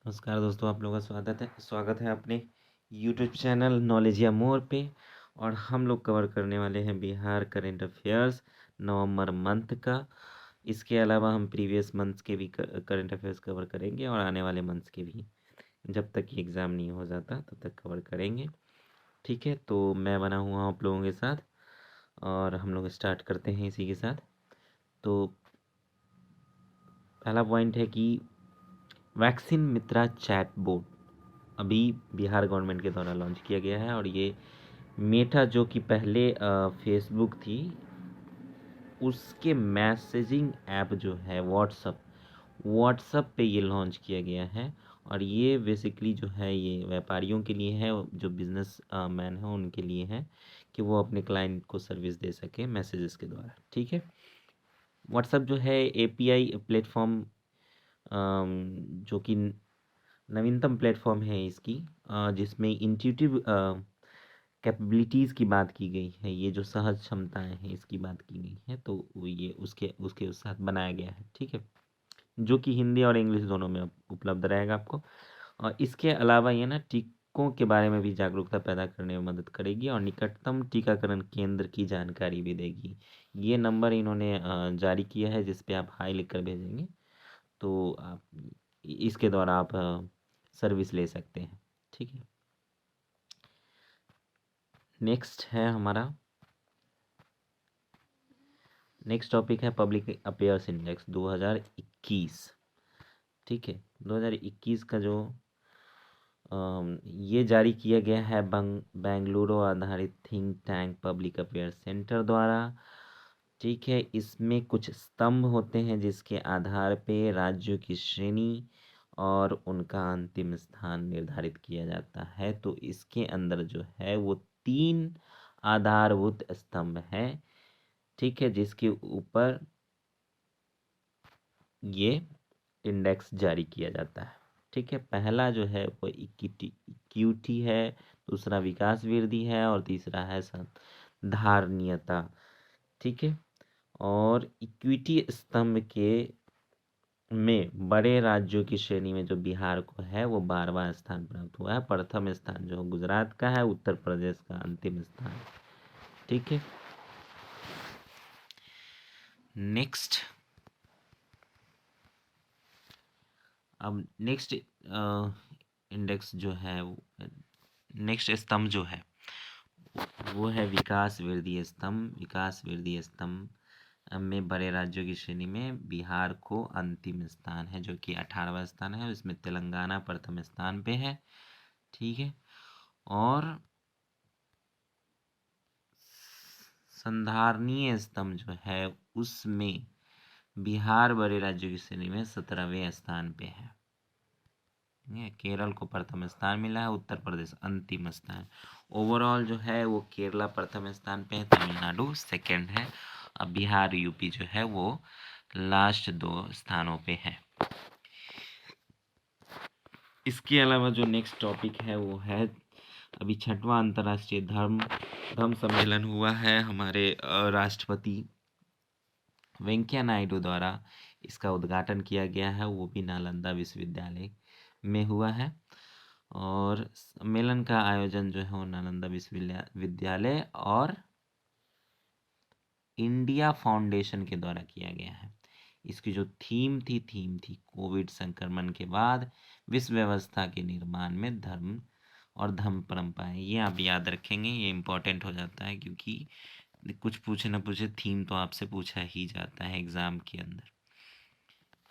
नमस्कार दोस्तों, आप लोगों का स्वागत है अपने यूट्यूब चैनल नॉलेज या मोर पे। और हम लोग कवर करने वाले हैं बिहार करंट अफेयर्स नवंबर मंथ का। इसके अलावा हम प्रीवियस मंथ्स के भी करंट अफेयर्स कवर करेंगे और आने वाले मंथ्स के भी, जब तक कि एग्ज़ाम नहीं हो जाता तब तक कवर करेंगे। ठीक है, तो मैं बना हुआ हूँ आप लोगों के साथ और हम लोग स्टार्ट करते हैं इसी के साथ। तो पहला पॉइंट है कि वैक्सीन मित्रा चैट बोट अभी बिहार गवर्नमेंट के द्वारा लॉन्च किया गया है। और ये मेटा जो कि पहले फेसबुक थी, उसके मैसेजिंग ऐप जो है व्हाट्सअप पे ये लॉन्च किया गया है। और ये बेसिकली जो है ये व्यापारियों के लिए है, जो बिजनेस मैन है उनके लिए है, कि वो अपने क्लाइंट को सर्विस दे सके मैसेजेस के द्वारा। ठीक है, व्हाट्सअप जो है एपीआई प्लेटफॉर्म, जो कि नवीनतम प्लेटफॉर्म है इसकी, जिसमें इंट्यूटिव कैपेबिलिटीज़ की बात की गई है। ये जो सहज क्षमताएं हैं इसकी बात की गई है, तो ये उसके उसके उस साथ बनाया गया है। ठीक है, जो कि हिंदी और इंग्लिश दोनों में उपलब्ध रहेगा आपको। और इसके अलावा ये ना टीकों के बारे में भी जागरूकता पैदा करने में मदद करेगी और निकटतम टीकाकरण केंद्र की जानकारी भी देगी। ये नंबर इन्होंने जारी किया है, जिस पे आप हाई लिख कर भेजेंगे तो आप इसके द्वारा आप सर्विस ले सकते हैं। ठीक है, नेक्स्ट है हमारा नेक्स्ट टॉपिक है पब्लिक अफेयर्स इंडेक्स 2021। ठीक है, 2021 का जो ये जारी किया गया है बेंगलुरु आधारित think tank public affairs centre द्वारा। ठीक है, इसमें कुछ स्तंभ होते हैं जिसके आधार पे राज्यों की श्रेणी और उनका अंतिम स्थान निर्धारित किया जाता है। तो इसके अंदर जो है वो 3 आधारभूत स्तंभ हैं। ठीक है, जिसके ऊपर ये इंडेक्स जारी किया जाता है। ठीक है, पहला जो है वो इक्विटी है, दूसरा विकास वृद्धि है और तीसरा है धारणीयता। ठीक है, और इक्विटी स्तंभ के में बड़े राज्यों की श्रेणी में जो बिहार को है वो 12वां स्थान प्राप्त हुआ है। प्रथम स्थान जो गुजरात का है, उत्तर प्रदेश का अंतिम स्थान। ठीक है, नेक्स्ट अब नेक्स्ट इंडेक्स जो है, नेक्स्ट स्तंभ जो है वो है विकास वृद्धि स्तंभ। विकास वृद्धि स्तंभ में बड़े राज्यों की श्रेणी में बिहार को अंतिम स्थान है, जो कि 18वां स्थान है। इसमें तेलंगाना प्रथम स्थान पे है। ठीक है, और संधारणीय स्तंभ जो है उसमें बिहार बड़े राज्यों की श्रेणी में 17वें स्थान पे है। केरल को प्रथम स्थान मिला है, उत्तर प्रदेश अंतिम स्थान। ओवरऑल जो है वो केरला प्रथम स्थान पे है, तमिलनाडु सेकंड है, अब बिहार यूपी जो है वो लास्ट 2 स्थानों पे है। इसके अलावा जो नेक्स्ट टॉपिक है वो है अभी 6वां अंतर्राष्ट्रीय धर्म सम्मेलन हुआ है हमारे राष्ट्रपति वेंकैया नायडू द्वारा। इसका उद्घाटन किया गया है, वो भी नालंदा विश्वविद्यालय में हुआ है। और सम्मेलन का आयोजन जो है वो नालंदा विश्वविद्यालय और इंडिया फाउंडेशन के द्वारा किया गया है। इसकी जो थीम थी कोविड संक्रमण के बाद विश्व व्यवस्था के निर्माण में धर्म और धर्म परंपराएं। ये आप याद रखेंगे, ये इम्पोर्टेंट हो जाता है, क्योंकि कुछ पूछे ना पूछे थीम तो आपसे पूछा ही जाता है एग्ज़ाम के अंदर।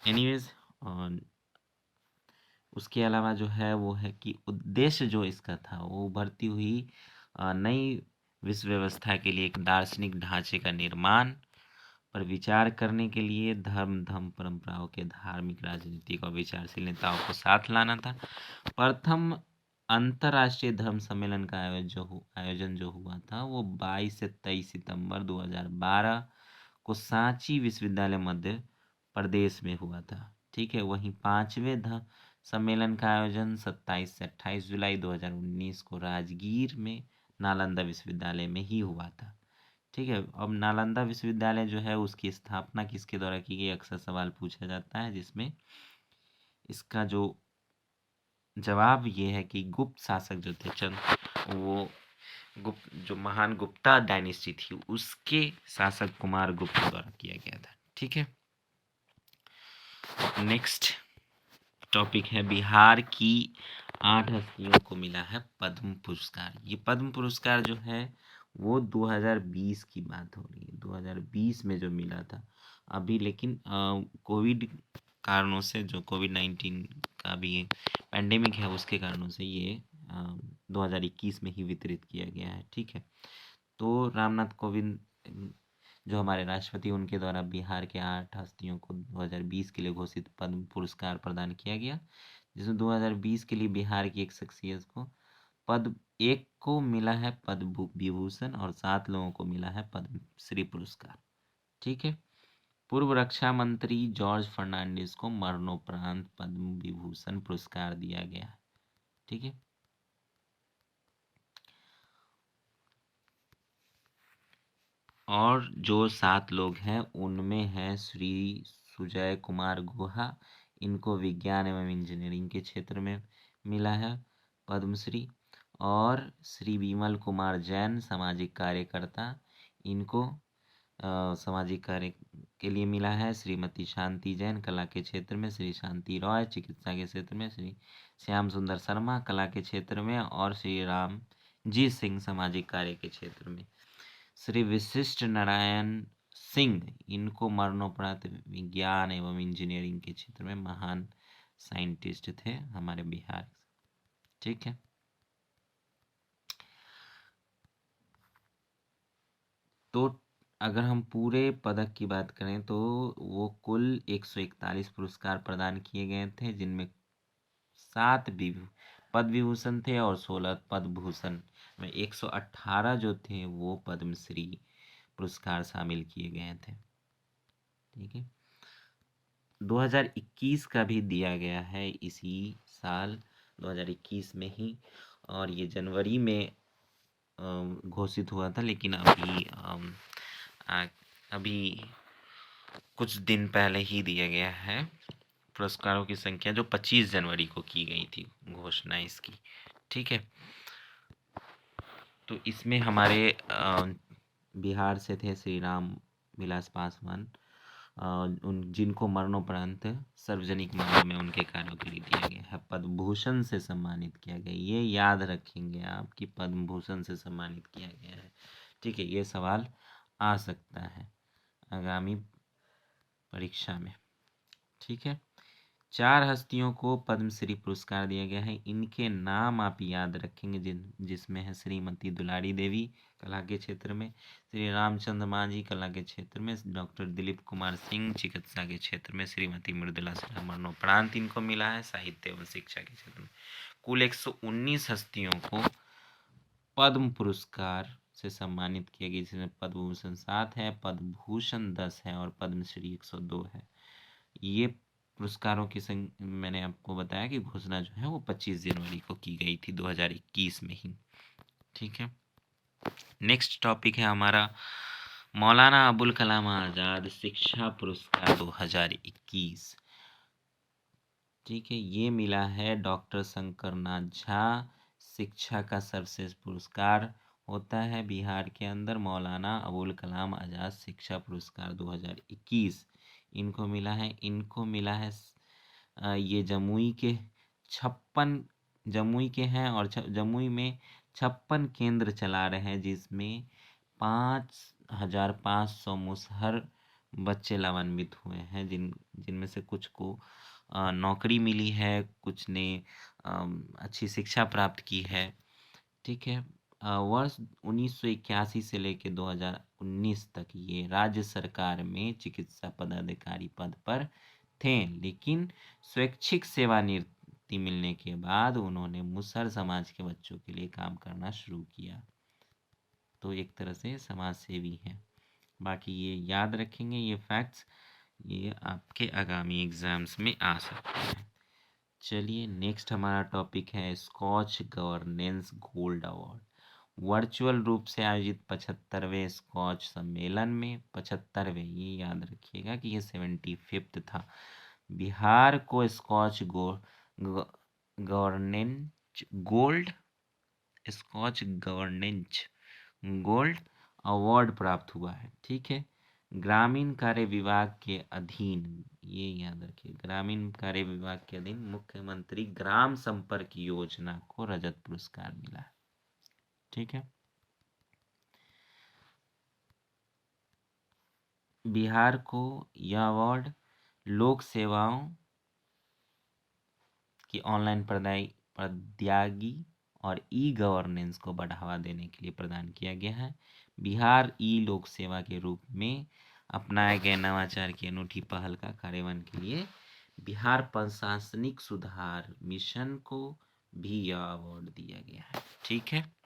एनीवेज, उसके अलावा जो है वो है कि उद्देश्य जो इसका था वो उभरती हुई नई विश्व व्यवस्था के लिए एक दार्शनिक ढांचे का निर्माण पर विचार करने के लिए धर्म परंपराओं के धार्मिक राजनीतिक और विचारशील नेताओं को साथ लाना था। प्रथम अंतर्राष्ट्रीय धर्म सम्मेलन का आयोजन जो हुआ था वो 22 से 23 सितंबर 2012 को सांची विश्वविद्यालय मध्य प्रदेश में हुआ था। ठीक है, वहीं 5वें सम्मेलन का आयोजन 27 से 28 जुलाई 2019 को राजगीर में नालंदा विश्वविद्यालय में ही हुआ था। ठीक है, अब नालंदा विश्वविद्यालय जो है उसकी स्थापना किसके द्वारा की गई, अक्सर सवाल पूछा जाता है, जिसमें इसका जो जवाब ये है कि गुप्त शासक जो थे चंद, वो गुप्त जो महान गुप्ता डायनेस्टी थी उसके शासक कुमार गुप्त द्वारा किया गया था। ठीक है, नेक्स्ट टॉपिक है बिहार की 8 हस्तियों को मिला है पद्म पुरस्कार। ये पद्म पुरस्कार जो है वो 2020 की बात हो रही है, 2020 में जो मिला था। अभी लेकिन कोविड कारणों से, जो कोविड-19 का भी पैंडेमिक है उसके कारणों से ये 2021 में ही वितरित किया गया है। ठीक है, तो रामनाथ कोविंद जो हमारे राष्ट्रपति, उनके द्वारा बिहार के 8 हस्तियों को 2020 के लिए घोषित पद्म पुरस्कार प्रदान किया गया, जिसमें 2020 के लिए बिहार की एक शख्सियत को पद्म, एक को मिला है पद्म विभूषण और 7 लोगों को मिला है पद्मश्री पुरस्कार। ठीक है, पूर्व रक्षा मंत्री जॉर्ज फर्नांडिस को मरणोपरांत पद्म विभूषण पुरस्कार दिया गया है। ठीक है, और जो 7 लोग हैं उनमें है श्री सुजय कुमार गुहा, इनको विज्ञान एवं इंजीनियरिंग के क्षेत्र में मिला है पद्मश्री। और श्री विमल कुमार जैन, सामाजिक कार्यकर्ता, इनको सामाजिक कार्य के लिए मिला है। श्रीमती शांति जैन, कला के क्षेत्र में। श्री शांति रॉय, चिकित्सा के क्षेत्र में। श्री श्याम सुंदर शर्मा, कला के क्षेत्र में। और श्री राम जी सिंह, सामाजिक कार्य के क्षेत्र में। श्री विशिष्ट नारायण सिंह, इनको मरणोपरांत विज्ञान एवं इंजीनियरिंग के क्षेत्र में महान साइंटिस्ट थे हमारे बिहार। ठीक है, तो अगर हम पूरे पदक की बात करें तो वो कुल 141 पुरस्कार प्रदान किए गए थे, जिनमें 7 पद्म विभूषण थे और 16 पद्म भूषण में 118 जो थे वो पद्मश्री पुरस्कार शामिल किए गए थे। ठीक है, 2021 का भी दिया गया है इसी साल, 2021 में ही, और ये जनवरी में घोषित हुआ था, लेकिन अभी कुछ दिन पहले ही दिया गया है। पुरस्कारों की संख्या जो 25 जनवरी को की गई थी घोषणा इसकी। ठीक है, तो इसमें हमारे बिहार से थे श्री राम विलास पासवान, उन जिनको मरणोपरांत सार्वजनिक मामलों में उनके कार्यों के लिए दिया गया है पद्म भूषण से सम्मानित किया गया। ये याद रखेंगे आप कि पद्म भूषण से सम्मानित किया गया है। ठीक है, ये सवाल आ सकता है आगामी परीक्षा में। ठीक है, 4 हस्तियों को पद्मश्री पुरस्कार दिया गया है, इनके नाम आप याद रखेंगे, जिसमें है श्रीमती दुलारी देवी, कला के क्षेत्र में। श्री रामचंद्र मांझी, कला के क्षेत्र में। डॉक्टर दिलीप कुमार सिंह, चिकित्सा के क्षेत्र में। श्रीमती मृदुला सिन्हा, मरणोपरांत इनको मिला है साहित्य एवं शिक्षा के क्षेत्र में। कुल 119 हस्तियों को पद्म पुरस्कार से सम्मानित किया गया, जिसमें पद्म भूषण 7 है, पद्म भूषण 10 है और पद्मश्री 102 है। ये पुरस्कारों की मैंने आपको बताया कि घोषणा जो है वो 25 जनवरी को की गई थी 2021 में ही। ठीक है, नेक्स्ट टॉपिक है हमारा मौलाना अबुल कलाम आज़ाद शिक्षा पुरस्कार 2021। ठीक है, ये मिला है डॉक्टर शंकर नाथ झा। शिक्षा का सर्वश्रेष्ठ पुरस्कार होता है बिहार के अंदर, मौलाना अबुल कलाम आज़ाद शिक्षा पुरस्कार 2021 इनको मिला है। ये जमुई के हैं और जमुई में 56 केंद्र चला रहे हैं, जिसमें 5,500 मुसहर बच्चे लाभान्वित हुए हैं, जिनमें से कुछ को नौकरी मिली है, कुछ ने अच्छी शिक्षा प्राप्त की है। ठीक है, वर्ष 1981 से लेकर 2019 तक ये राज्य सरकार में चिकित्सा पदाधिकारी पद पर थे, लेकिन स्वैच्छिक सेवानिवृत्ति मिलने के बाद उन्होंने मुसहर समाज के बच्चों के लिए काम करना शुरू किया। तो एक तरह से समाज सेवी हैं। बाकी ये याद रखेंगे, ये फैक्ट्स, ये आपके आगामी एग्जाम्स में आ सकते हैं। चलिए, नेक्स्ट हमारा टॉपिक है Skoch governance gold award. Virtual रूप से आयोजित 75वें स्कॉच सम्मेलन में 75वें, ये याद रखिएगा कि ये 75th था। बिहार को Skoch governance gold Skoch governance gold award प्राप्त हुआ है। ठीक है। ग्रामीण कार्य विभाग के अधीन, ये याद रखिए, ग्रामीण कार्य विभाग के अधीन मुख्यमंत्री ग्राम संपर्क योजना को रजत पुरस्कार मिला है। ठीक है। बिहार को यह अवार्ड लोक सेवाओं की ऑनलाइन प्रदायगी और ई गवर्नेंस को बढ़ावा देने के लिए प्रदान किया गया है। बिहार ई लोक सेवा के रूप में अपनाए गए नवाचार की अनूठी पहल का कार्यान्वयन के लिए बिहार प्रशासनिक सुधार मिशन को भी यह अवार्ड दिया गया है। ठीक है।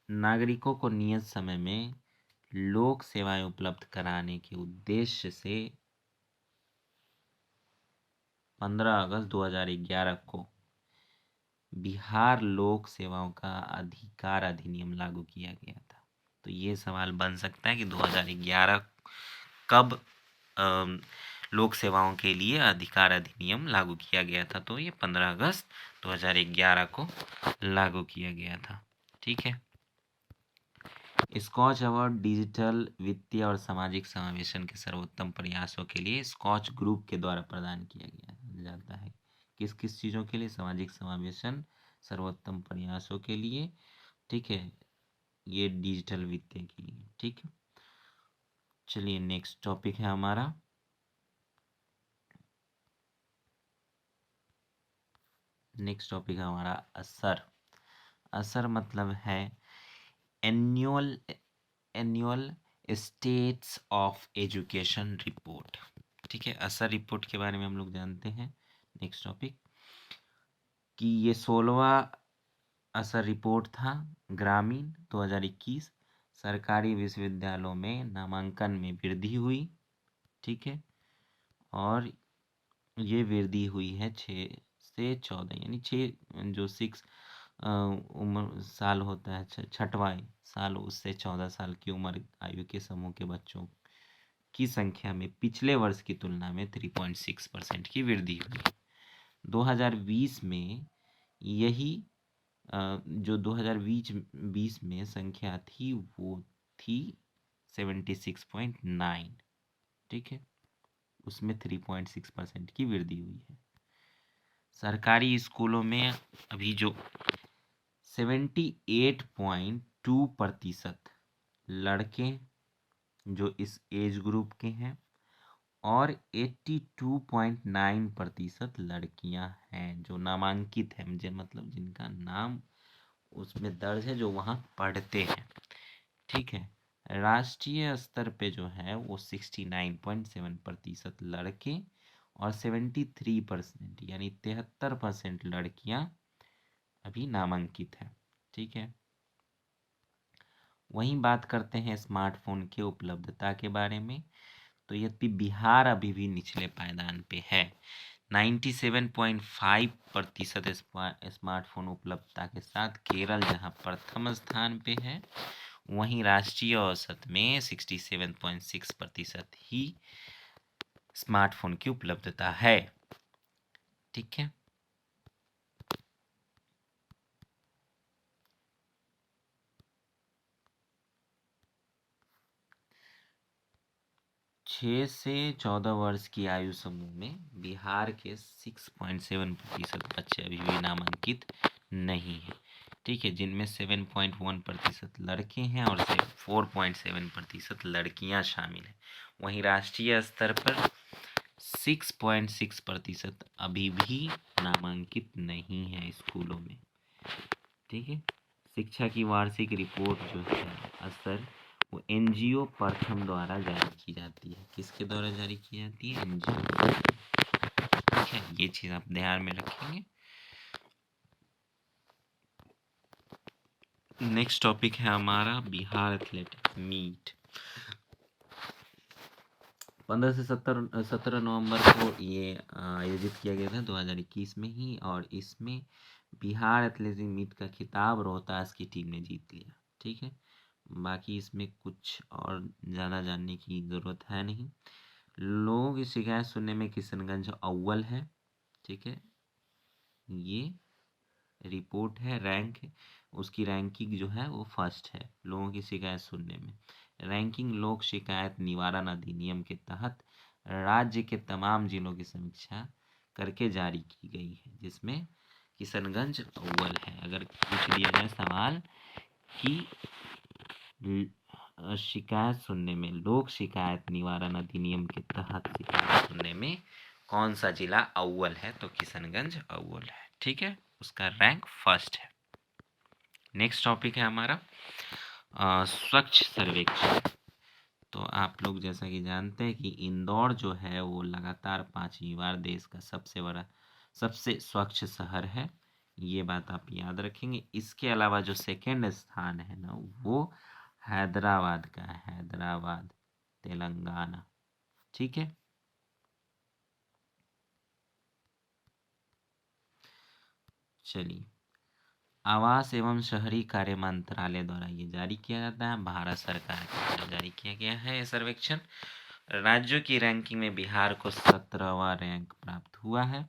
नागरिकों को नियत समय में लोक सेवाएं उपलब्ध कराने के उद्देश्य से 15 अगस्त 2011 को बिहार लोक सेवाओं का अधिकार अधिनियम लागू किया गया था। तो ये सवाल बन सकता है कि 2011 कब लोक सेवाओं के लिए अधिकार अधिनियम लागू किया गया था। तो ये 15 अगस्त 2011 को लागू किया गया था। ठीक है। स्कॉच अवार्ड डिजिटल वित्तीय और सामाजिक समावेशन के सर्वोत्तम प्रयासों के लिए स्कॉच ग्रुप के द्वारा प्रदान किया गया जाता है। किस किस चीज़ों के लिए? सामाजिक समावेशन, सर्वोत्तम प्रयासों के लिए। ठीक है। ये डिजिटल वित्तीय के लिए। ठीक है। चलिए नेक्स्ट टॉपिक है हमारा असर। असर मतलब है annual states of education report. ठीक है। असर रिपोर्ट के बारे में हम लोग जानते हैं। नेक्स्ट टॉपिक कि ये 16वां असर रिपोर्ट था ग्रामीण 2021। सरकारी विश्वविद्यालयों में नामांकन में वृद्धि हुई। ठीक है। और ये वृद्धि हुई है 6 से 14, यानी 6 जो 6 उम्र साल होता है, छठवां साल, उससे 14 साल की उम्र आयु के समूह के बच्चों की संख्या में पिछले वर्ष की तुलना में 3.6% की वृद्धि हुई। 2020 में यही जो 2020 में संख्या थी वो थी 76.9। ठीक है। उसमें 3.6% की वृद्धि हुई है। सरकारी स्कूलों में अभी जो 78.2% लड़के जो इस एज ग्रुप के हैं और 82.9% लड़कियां हैं जो नामांकित हैं, मुझे मतलब जिनका नाम उसमें दर्ज है, जो वहाँ पढ़ते हैं। ठीक है। राष्ट्रीय स्तर पे जो है वो 69.7% लड़के और 73% यानी 73% लड़कियां अभी नामांकित हैं। ठीक है। वहीं बात करते हैं स्मार्टफोन की उपलब्धता के बारे में। तो यद्यपि बिहार अभी भी निचले पायदान पे है, 97.5% स्मार्टफोन उपलब्धता के साथ केरल जहां प्रथम स्थान पे है, वहीं राष्ट्रीय औसत में 67.6% ही स्मार्टफोन की उपलब्धता है। ठीक है। 6 से 14 वर्ष की आयु समूह में बिहार के 6.7% बच्चे अभी भी नामांकित नहीं हैं। ठीक है। जिनमें 7.1% लड़के हैं और 4.7% लड़कियां शामिल हैं। वहीं राष्ट्रीय स्तर पर 6.6% अभी भी नामांकित नहीं है स्कूलों में। ठीक है। शिक्षा की वार्षिक रिपोर्ट जो है असर, वो एनजीओ प्रथम द्वारा जारी की जाती है। किसके द्वारा जारी की जाती है? एनजीओ। ठीक है। ये चीज आप ध्यान में रखेंगे। नेक्स्ट टॉपिक है हमारा बिहार एथलेटिक्स मीट। 15 से 17 नवंबर को ये आयोजित किया गया था 2021 में ही, और इसमें बिहार एथलेटिक्स मीट का खिताब रोहतास की टीम ने जीत लिया। ठीक है। बाकी इसमें कुछ और ज़्यादा जानने की ज़रूरत है नहीं। लोगों की शिकायत सुनने में किशनगंज अव्वल है। ठीक है, ये रिपोर्ट है, रैंक है, उसकी रैंकिंग जो है वो फर्स्ट है लोगों की शिकायत सुनने में। रैंकिंग लोक शिकायत निवारण अधिनियम के तहत राज्य के तमाम जिलों की समीक्षा करके जारी की गई है, जिसमें किशनगंज अव्वल है। अगर पूछ दिया जाए सवाल कि शिकायत सुनने में लोक शिकायत निवारण अधिनियम के तहत शिकायत सुनने में कौन सा जिला अव्वल है, तो किशनगंज अव्वल है। ठीक है, उसका रैंक फर्स्ट है। नेक्स्ट टॉपिक है हमारा स्वच्छ सर्वेक्षण। तो आप लोग जैसा कि जानते हैं कि इंदौर जो है वो लगातार 5वीं बार देश का सबसे स्वच्छ शहर है। ये बात आप याद रखेंगे। इसके अलावा जो सेकेंड स्थान है ना, वो हैदराबाद का है, हैदराबाद, तेलंगाना। ठीक है, चलिए। आवास एवं शहरी कार्य मंत्रालय द्वारा ये जारी किया जाता है, भारत सरकार के द्वारा जारी किया गया है ये सर्वेक्षण। राज्यों की रैंकिंग में बिहार को 17वां रैंक प्राप्त हुआ है।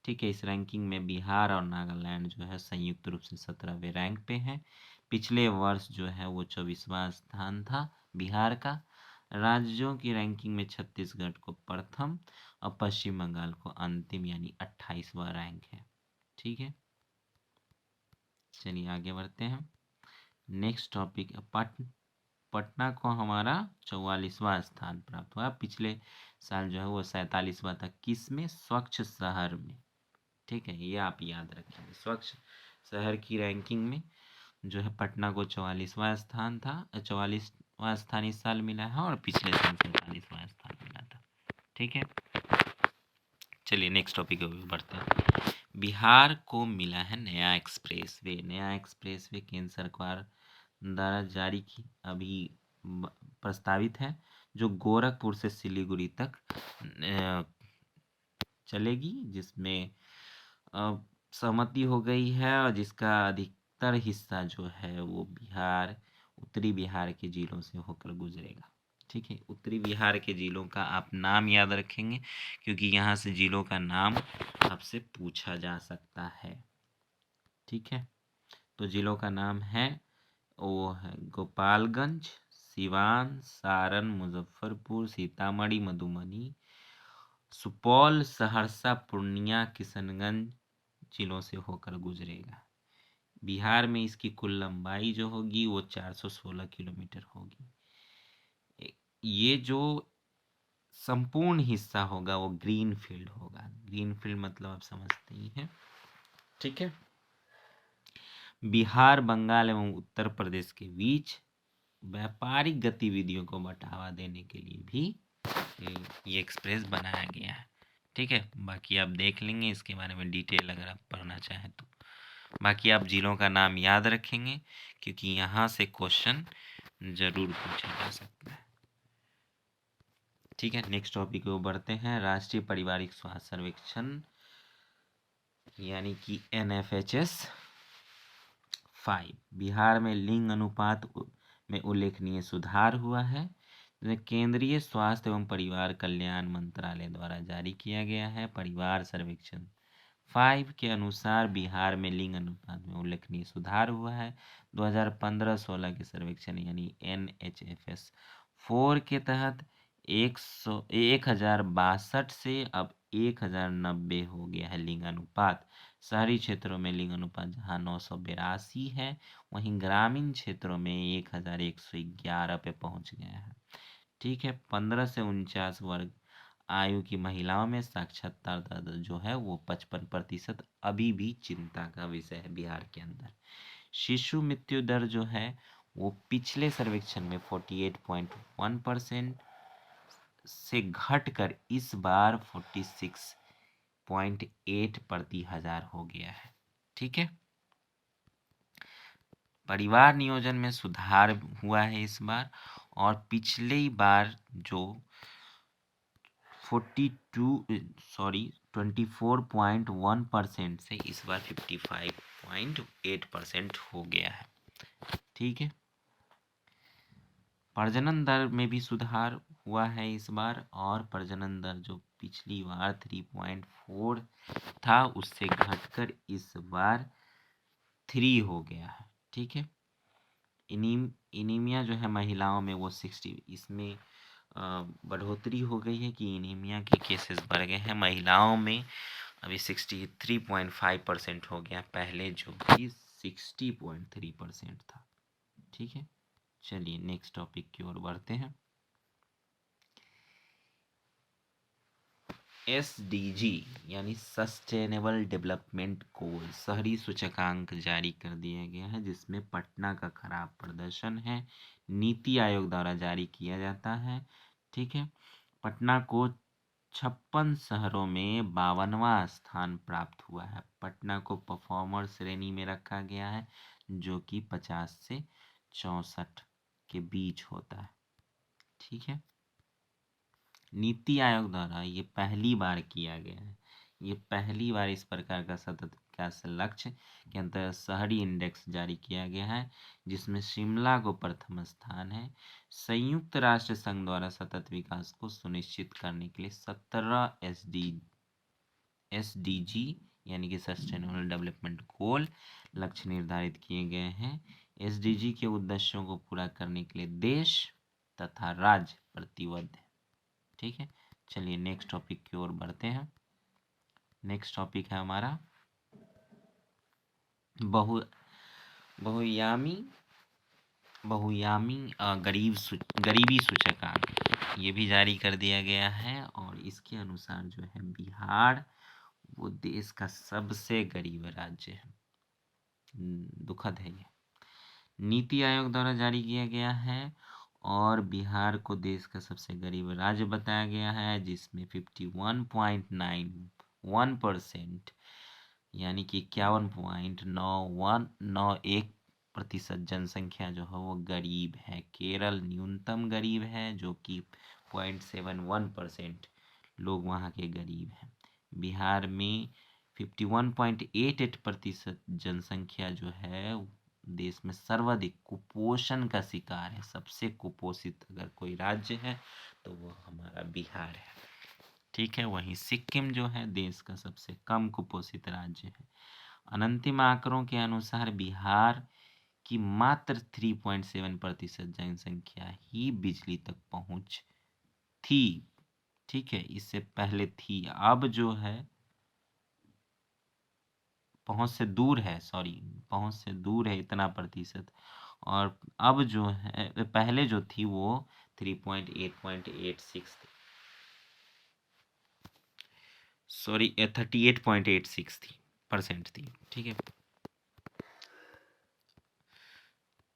ठीक है, इस रैंकिंग में बिहार और नागालैंड जो है संयुक्त रूप से 17वें रैंक पे हैं। पिछले वर्ष जो है वो 24वां स्थान था बिहार का। राज्यों की रैंकिंग में छत्तीसगढ़ को प्रथम और पश्चिम बंगाल को अंतिम यानी 28वां रैंक है। ठीक है, चलिए आगे बढ़ते हैं। नेक्स्ट टॉपिक पटना को हमारा 44वां स्थान प्राप्त हुआ। पिछले साल जो है वो 47वां था। किस में? स्वच्छ शहर में। ठीक है, ये आप याद रखेंगे। स्वच्छ शहर की रैंकिंग में जो है पटना को 44वां स्थान था, 44वां स्थान इस साल मिला है और पिछले साल 47वां स्थान मिला था। ठीक है, चलिए नेक्स्ट टॉपिक पे बढ़ते हैं। बिहार को मिला है नया एक्सप्रेस वे। नया एक्सप्रेस वे केंद्र सरकार द्वारा जारी की अभी प्रस्तावित है, जो गोरखपुर से सिलीगुड़ी तक चलेगी, जिसमें सहमति हो गई है और जिसका अधिकतर हिस्सा जो है वो बिहार, उत्तरी बिहार के जिलों से होकर गुजरेगा। ठीक है, उत्तरी बिहार के जिलों का आप नाम याद रखेंगे, क्योंकि यहाँ से जिलों का नाम आपसे पूछा जा सकता है। ठीक है, तो जिलों का नाम है, वो है गोपालगंज, सिवान, सारण, मुजफ्फरपुर, सीतामढ़ी, मधुबनी, सुपौल, सहरसा, पूर्णिया, किशनगंज जिलों से होकर गुजरेगा। बिहार में इसकी कुल लंबाई जो होगी वो 416 किलोमीटर होगी। ये जो संपूर्ण हिस्सा होगा वो ग्रीन फील्ड होगा। ग्रीन फील्ड मतलब आप समझते ही हैं। ठीक है, बिहार, बंगाल एवं उत्तर प्रदेश के बीच व्यापारिक गतिविधियों को बढ़ावा देने के लिए भी ये एक्सप्रेस बनाया गया है। ठीक है, बाकी आप देख लेंगे इसके बारे में डिटेल अगर आप पढ़ना चाहें तो। बाकी आप जिलों का नाम याद रखेंगे, क्योंकि यहाँ से क्वेश्चन जरूर पूछा जा सकता है। ठीक है, नेक्स्ट टॉपिक को बढ़ते हैं। राष्ट्रीय पारिवारिक स्वास्थ्य सर्वेक्षण यानी कि NFHS 5। बिहार में लिंग अनुपात में उल्लेखनीय सुधार हुआ है। केंद्रीय स्वास्थ्य एवं परिवार कल्याण मंत्रालय द्वारा जारी किया गया है। परिवार सर्वेक्षण 5 के अनुसार बिहार में लिंग अनुपात में उल्लेखनीय सुधार हुआ है। 2015-16 के सर्वेक्षण यानी NHFS 4 के तहत 1062 से अब 1090 हो गया है लिंग अनुपात। शहरी क्षेत्रों में लिंग अनुपात जहाँ 982 है, वहीं ग्रामीण क्षेत्रों में 1111 पे पहुंच गया है। ठीक है, 15 से 49 वर्ग आयु की महिलाओं में साक्षरता दर जो है वो 55% अभी भी चिंता का विषय है बिहार के अंदर। शिशु मृत्यु दर जो है वो पिछले सर्वेक्षण में 48.1% से घटकर इस बार 46.8 प्रति हजार हो गया है। ठीक है, परिवार नियोजन में सुधार हुआ है इस बार, और पिछली बार जो 24.1% से इस बार 55.8% हो गया है। ठीक है, प्रजनन दर में भी सुधार हुआ है इस बार, और प्रजनन दर जो पिछली बार 3.4 था उससे घटकर इस बार 3 हो गया है। ठीक है। इनीमिया जो है महिलाओं में वो 60, इसमें बढ़ोतरी हो गई है कि इनीमिया के केसेस बढ़ गए हैं महिलाओं में, अभी 63.5% हो गया, पहले जो कि 60.3% था। ठीक है। चलिए नेक्स्ट टॉपिक की ओर बढ़ते हैं। SDG यानी सस्टेनेबल डेवलपमेंट गोल शहरी सूचकांक जारी कर दिया गया है, जिसमें पटना का खराब प्रदर्शन है, नीति आयोग द्वारा जारी किया जाता है। ठीक है। पटना को 56 शहरों में 52वां स्थान प्राप्त हुआ है। पटना को परफॉर्मर श्रेणी में रखा गया है, जो कि 50 से 64 के बीच होता है। ठीक है। नीति आयोग द्वारा ये पहली बार किया गया है, ये पहली बार इस प्रकार का सतत विकास लक्ष्य के अंतर्गत शहरी इंडेक्स जारी किया गया है, जिसमें शिमला को प्रथम स्थान है। संयुक्त राष्ट्र संघ द्वारा सतत विकास को सुनिश्चित करने के लिए 17 SDG यानी कि सस्टेनेबल डेवलपमेंट गोल लक्ष्य निर्धारित किए गए हैं। SDG के उद्देश्यों को पूरा करने के लिए देश तथा राज्य प्रतिबद्ध है। ठीक है। चलिए नेक्स्ट टॉपिक की ओर बढ़ते हैं। नेक्स्ट टॉपिक है हमारा बहुयामी गरीबी सूचकांक, ये भी जारी कर दिया गया है, और इसके अनुसार जो है बिहार वो देश का सबसे गरीब राज्य है। दुखद है ये। नीति आयोग द्वारा जारी किया गया है, और बिहार को देश का सबसे गरीब राज्य बताया गया है, जिसमें 51.91% यानी कि 51.9191% जनसंख्या जो है वो गरीब है। केरल न्यूनतम गरीब है, जो कि 0.71% लोग वहाँ के गरीब हैं। बिहार में 51.88% जनसंख्या जो है देश में सर्वाधिक कुपोषण का शिकार है। सबसे कुपोषित अगर कोई राज्य है तो वो हमारा बिहार है। ठीक है। वहीं सिक्किम जो है देश का सबसे कम कुपोषित राज्य है। अंतिम आंकड़ों के अनुसार बिहार की मात्र 3.7% जनसंख्या ही बिजली तक पहुंच थी। ठीक है। इससे पहले थी, अब जो है पहुंच से दूर है, पहुंच से दूर है इतना प्रतिशत, और अब जो है पहले जो थी वो 38.86 थी, 38.86 थी परसेंट थी। ठीक है।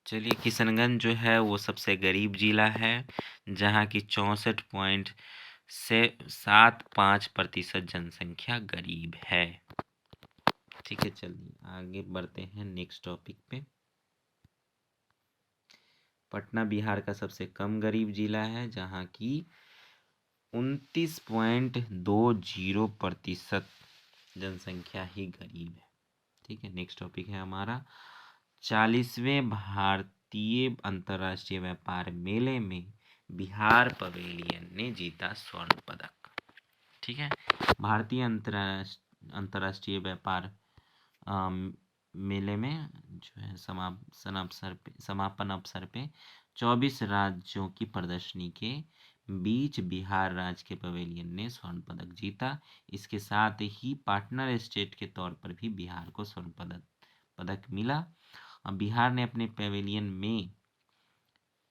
चलिए किशनगंज जो है वो सबसे गरीब जिला है, जहाँ की 64.75% जनसंख्या गरीब है। ठीक है। चलिए आगे बढ़ते हैं नेक्स्ट टॉपिक पे। पटना बिहार का सबसे कम गरीब जिला है, जहाँ की 29.20% जनसंख्या ही गरीब है। ठीक है। नेक्स्ट टॉपिक है हमारा 40वें भारतीय अंतर्राष्ट्रीय व्यापार मेले में बिहार पवेलियन ने जीता स्वर्ण पदक। ठीक है। भारतीय अंतर्राष्ट्रीय व्यापार मेले में जो है समापन अवसर पे 24 राज्यों की प्रदर्शनी के बीच बिहार राज्य के पवेलियन ने स्वर्ण पदक जीता। इसके साथ ही पार्टनर स्टेट के तौर पर भी बिहार को स्वर्ण पदक मिला। बिहार ने अपने पवेलियन में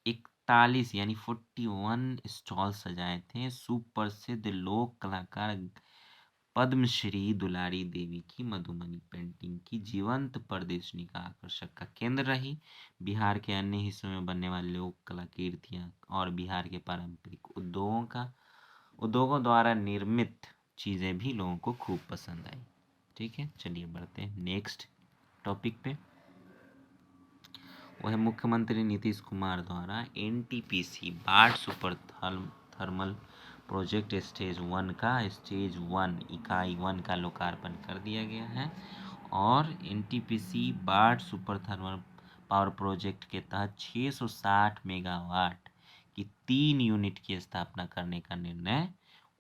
41 यानी 41 स्टॉल सजाए थे। सुप्रसिद्ध लोक कलाकार पद्मश्री दुलारी देवी की मधुबनी पेंटिंग की जीवंत प्रदर्शनी का आकर्षक का केंद्र रही। बिहार के अन्य हिस्सों में बनने वाले लोक कलाकृतियां और बिहार के पारंपरिक उद्योगों द्वारा निर्मित चीज़ें भी लोगों को खूब पसंद आई। ठीक है। चलिए बढ़ते हैं नेक्स्ट टॉपिक पे। वह मुख्यमंत्री नीतीश कुमार द्वारा NTPC बाढ़ सुपर थर्मल प्रोजेक्ट स्टेज 1 इकाई 1 का लोकार्पण कर दिया गया है, और NTPC बाढ़ सुपर थर्मल पावर प्रोजेक्ट के तहत 660 मेगावाट कि 3 यूनिट की स्थापना करने का निर्णय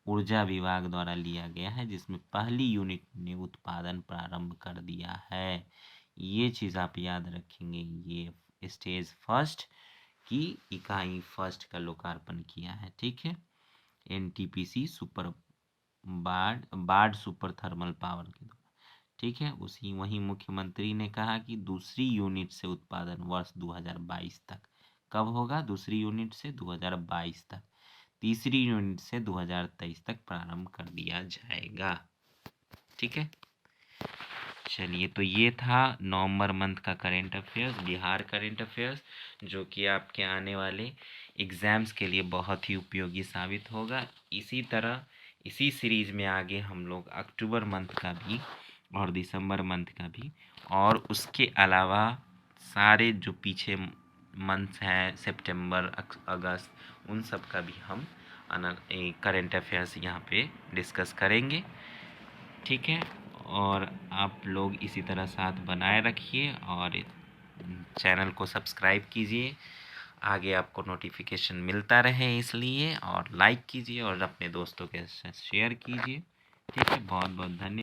ऊर्जा विभाग द्वारा लिया गया है, जिसमें पहली यूनिट ने उत्पादन प्रारंभ कर दिया है। ये चीज़ आप याद रखेंगे। ये स्टेज फर्स्ट की इकाई फर्स्ट का लोकार्पण किया है। ठीक है, एनटीपीसी सुपर बाढ़ सुपर थर्मल पावर के द्वारा। ठीक है, वहीं मुख्यमंत्री ने कहा कि दूसरी यूनिट से उत्पादन वर्ष 2022 तक। कब होगा? दूसरी यूनिट से 2022 तक। तीसरी यूनिट से 2023 तक प्रारंभ कर दिया जाएगा। ठीक है, चलिए, तो ये था नवंबर मंथ का current affairs, Bihar current affairs, जो कि आपके आने वाले एग्ज़ाम्स के लिए बहुत ही उपयोगी साबित होगा। इसी तरह इसी सीरीज में आगे हम लोग अक्टूबर मंथ का भी और दिसंबर मंथ का भी, और उसके अलावा सारे जो पीछे मंथ्स हैं, सितंबर, अगस्त, उन सब का भी हम करेंट अफेयर्स यहाँ पे डिस्कस करेंगे। ठीक है, और आप लोग इसी तरह साथ बनाए रखिए और चैनल को सब्सक्राइब कीजिए, आगे आपको नोटिफिकेशन मिलता रहे इसलिए, और लाइक कीजिए और अपने दोस्तों के साथ शेयर कीजिए। ठीक है, बहुत बहुत धन्यवाद।